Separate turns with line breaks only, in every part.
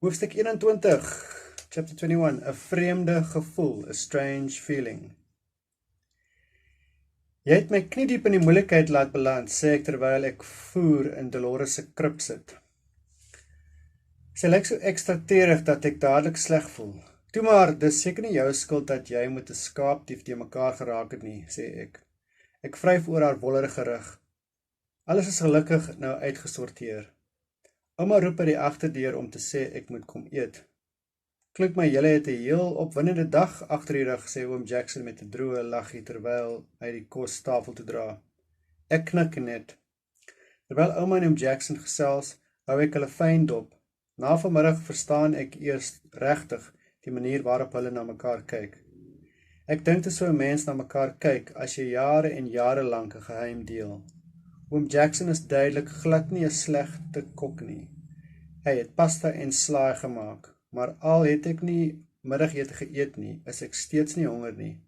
Hoofstuk 21, Chapter 21, 'n vreemde gevoel, a strange feeling. Jy het my kniediep in die moeilikheid laat beland, sê ek terwyl ek voer in Dolores se krib sit. Sy lyk so ekstra teerig dat ek dadelik sleg voel. Toe maar, dis seker nie jou skuld dat jy met 'n skaapdief te mekaar geraak het nie, sê ek. Ek vryf oor haar wollerige rug. Alles is gelukkig nou uitgesorteer. Ouma roep by die agterdeur om te sê ek moet kom eet. Klink my julle het 'n heel opwindende dag agter die rug, sê oom Jackson met 'n droë laggie terwyl hy die kos tafel toe dra. Ek knik net. Terwyl ouma en oom Jackson gesels, hou ek hulle fyn dop. Na vanmiddag verstaan ek eers regtig die manier waarop hulle na mekaar kyk. Ek dink dit is so 'n mens na mekaar kyk as jy jare en jare lank 'n geheim deel. Oom Jackson is duidelik glad nie 'n slegte kok nie. Hy het pasta en slaai gemaak, maar al het ek nie middagete geëet nie, is ek steeds nie honger nie.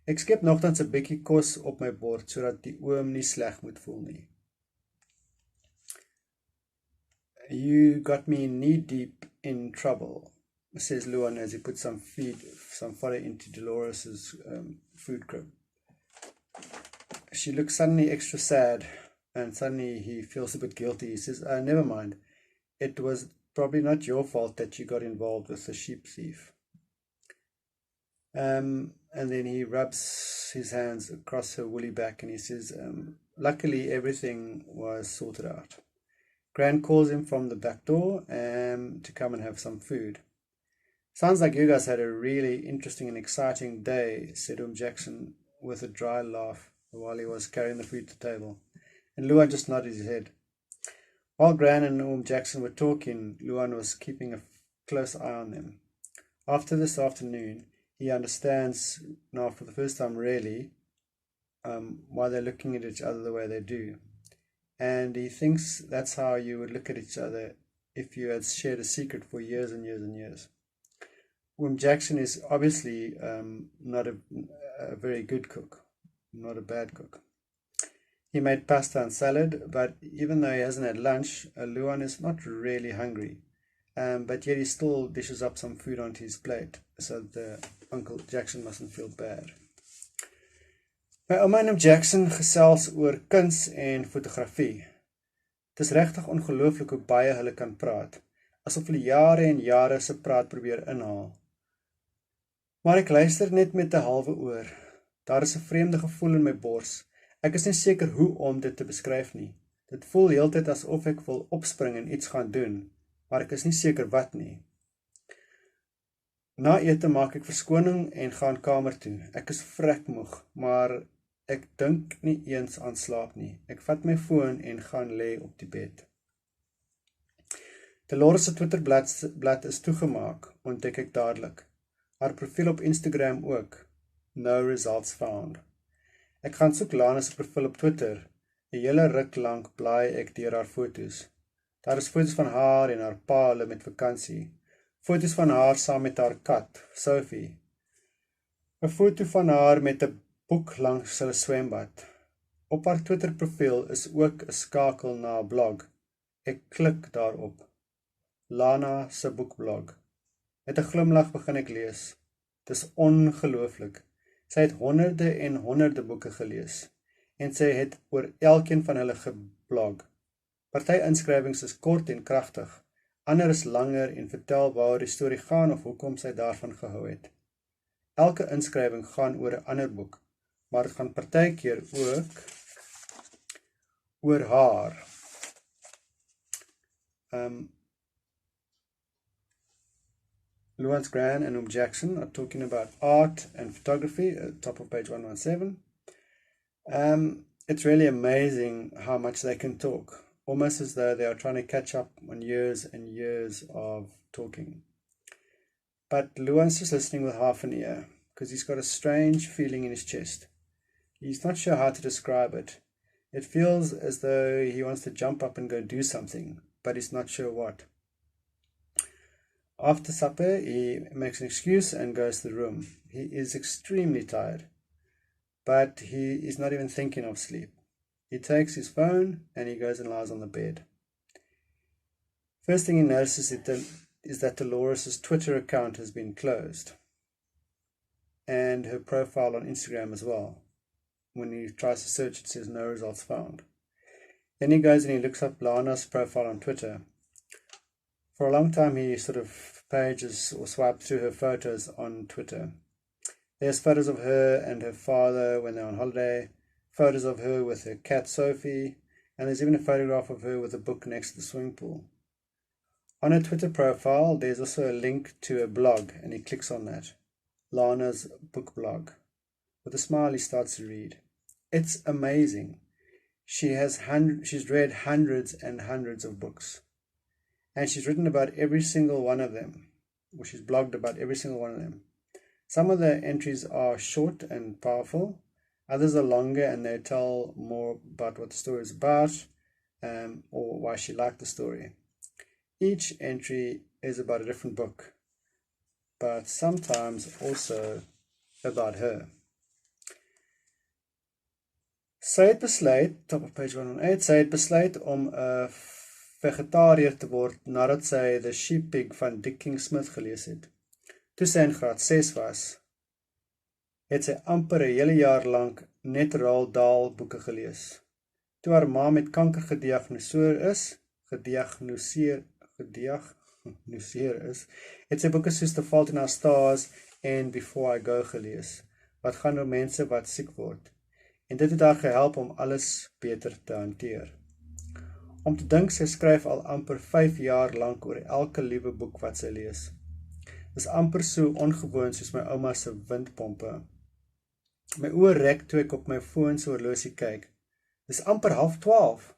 Ek skep nogtans 'n bietjie kos op my bord, sodat die oom nie sleg moet voel nie. You got me knee-deep in trouble, says Luan as he puts some fodder into Dolores' food crib. She looks suddenly extra sad, and suddenly he feels a bit guilty. He says, never mind. It was probably not your fault that you got involved with the sheep thief. And then he rubs his hands across her woolly back and he says, luckily everything was sorted out. Gran calls him from the back door to come and have some food. Sounds like you guys had a really interesting and exciting day, said Jackson with a dry laugh while he was carrying the food to the table. And Luan just nodded his head. While Gran and Jackson were talking, Luan was keeping a close eye on them. After this afternoon, he understands now for the first time really why they're looking at each other the way they do. And he thinks that's how you would look at each other if you had shared a secret for years and years and years. Jackson is obviously not a very good cook, not a bad cook. He made pasta and salad, but even though he hasn't had lunch, Luan is not really hungry. But yet he still dishes up some food onto his plate, so that Uncle Jackson mustn't feel bad. My ouma en oom Jackson gesels oor kuns en fotografie. Het is regtig ongelooflik hoe baie hulle kan praat, asof hulle jare en jare se praat probeer inhaal. Maar ek luister net met 'n halwe oor. Daar is 'n vreemde gevoel in my bors. Ek is nie seker hoe om dit te beskryf nie. Dit voel heeltyd asof ek wil opspring en iets gaan doen, maar ek is nie seker wat nie. Na ete maak ek verskoning en gaan kamer toe. Ek is vrekmoeg, maar ek dink nie eens aan slaap nie. Ek vat my foon en gaan lê op die bed. Dolores se Twitterblad is toegemaak, ontdek ek dadelik. Haar profiel op Instagram ook. No results found. Ek gaan soek Lana se profiel op Twitter. 'n hele ruk lank blaai ek deur haar foto's. Daar is foto's van haar en haar pa hulle met vakansie. Foto's van haar saam met haar kat, Sophie. 'n foto van haar met 'n boek langs hulle swembad. Op haar Twitter profiel is ook 'n skakel na 'n blog. Ek klik daarop. Lana se boekblog. Met 'n glimlag begin ek lees. Dis ongelooflik. Sy het honderde en honderde boeke gelees en sy het oor elkeen van hulle geblog. Party inskrywings is kort en kragtig, ander is langer en vertel waaroor die storie gaan of hoekom sy daarvan gehou het. Elke inskrywing gaan oor 'n ander boek, maar dit gaan partykeer ook oor haar. Luan's Gran and oom Jackson are talking about art and photography at the top of page 117. It's really amazing how much they can talk, almost as though they are trying to catch up on years and years of talking. But Luan's just listening with half an ear, because he's got a strange feeling in his chest. He's not sure how to describe it. It feels as though he wants to jump up and go do something, but he's not sure what. After supper, he makes an excuse and goes to the room. He is extremely tired, but he is not even thinking of sleep. He takes his phone and he goes and lies on the bed. First thing he notices is that Dolores' Twitter account has been closed, and her profile on Instagram as well. When he tries to search, it says no results found. Then he goes and he looks up Lana's profile on Twitter. For a long time, he sort of pages or swiped through her photos on Twitter. There's photos of her and her father when they're on holiday, photos of her with her cat Sophie, and there's even a photograph of her with a book next to the swimming pool. On her Twitter profile, there's also a link to a blog, and he clicks on that. Lana's book blog. With a smile, he starts to read. It's amazing. She's read hundreds and hundreds of books, and she's written about every single one of them, or she's blogged about every single one of them. Some of the entries are short and powerful, others are longer and they tell more about what the story is about, or why she liked the story. Each entry is about a different book, but sometimes also about her. Sy het besluit, top of page 118, sy het besluit om 'n vegetariër te word nadat sy The Sheep Pig van Jaco Jacobs gelees het. Toe sy in graad 6 was, het sy amper 'n hele jaar lank net Roald Dahl boeke gelees. Toe haar ma met kanker gediagnoseer is, het sy boeke soos The Fault in Our Stars en Before I Go gelees, wat gaan oor mense wat siek word. En dit het haar gehelp om alles beter te hanteer. Om te dink, sy skryf al amper 5 jaar lank oor elke liewe boek wat sy lees. Dis amper so ongewoon soos my ouma se windpompe. My oë rek toe ek op my foon se horlosie kyk. Dis amper 11:30.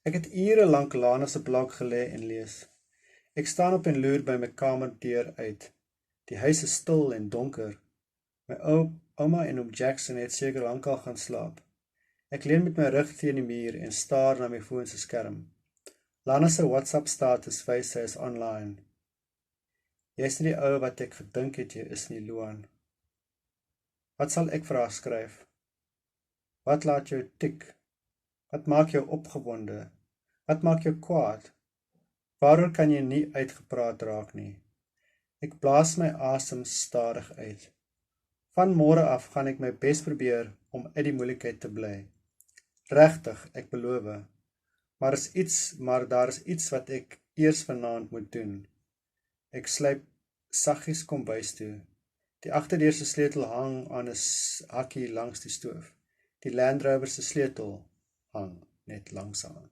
Ek het ure lank Lana se blog gelê en lees. Ek staan op en loer by my kamerdeur uit. Die huis is stil en donker. My ouma en oom Jackson het seker lankal gaan slaap. Ek leun met my rug teen die muur en staar na my foon se skerm. Lana se WhatsApp status wys sy is online. Jy is nie die ou wat ek gedink het jy is nie, Luan. Wat sal ek vir haar skryf? Wat laat jou tik? Wat maak jou opgewonde? Wat maak jou kwaad? Waaroor kan jy nie uitgepraat raak nie? Ek blaas my asem stadig uit. Van môre af gaan ek my bes probeer om uit die moeilikheid te bly. Regtig, ek beloof. Maar daar is iets wat ek eers vanaand moet doen. Ek sluip saggies kombuis toe. Die agterdeur se sleutel hang aan 'n hakkie langs die stoof. Die Land Rover se sleutel hang net langs aan.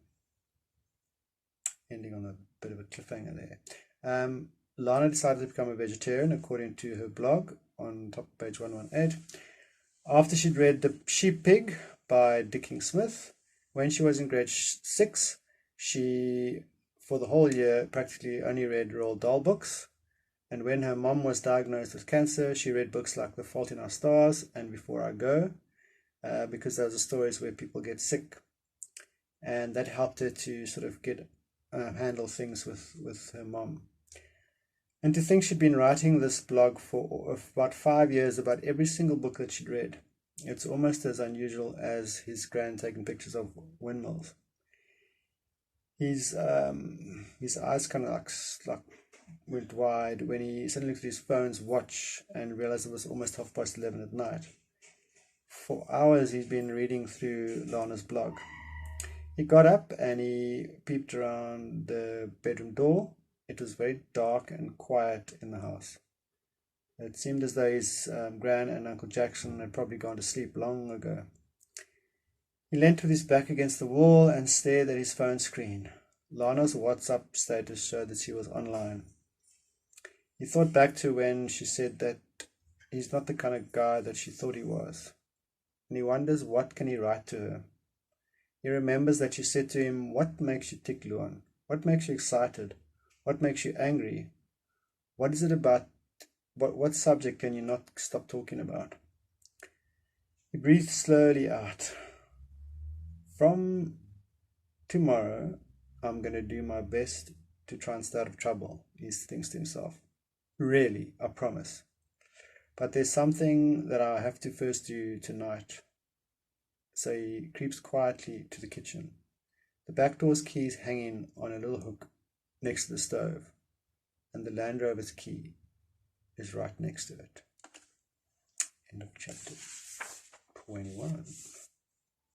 Ending on a bit of a cliffhanger there. Lana decided to become a vegetarian according to her blog on top of page 118. After she'd read The Sheep Pig by Jaco Jacobs, when she was in grade 6, she, for the whole year, practically only read Roald Dahl books. And when her mom was diagnosed with cancer, she read books like The Fault in Our Stars and Before I Go, because those are stories where people get sick. And that helped her to sort of handle things with her mom. And to think she'd been writing this blog for about 5 years about every single book that she'd read. It's almost as unusual as his grand taking pictures of windmills. His eyes kind of like went wide when he suddenly looked at his phone's watch and realized it was almost 11:30 at night. For hours he'd been reading through Lana's blog. He got up and he peeped around the bedroom door. It was very dark and quiet in the house. It seemed as though his Gran and Uncle Jackson had probably gone to sleep long ago. He leant with his back against the wall and stared at his phone screen. Lana's WhatsApp status showed that she was online. He thought back to when she said that he's not the kind of guy that she thought he was. And he wonders what can he write to her. He remembers that she said to him, "What makes you tick, Luan? What makes you excited? What makes you angry? What is it about? What subject can you not stop talking about?" He breathed slowly out. "From tomorrow, I'm going to do my best to try and stay out of trouble," he thinks to himself. "Really, I promise. But there's something that I have to first do tonight." So he creeps quietly to the kitchen. The back door's key is hanging on a little hook next to the stove. and the Land Rover's key is right next to it. End of chapter 21.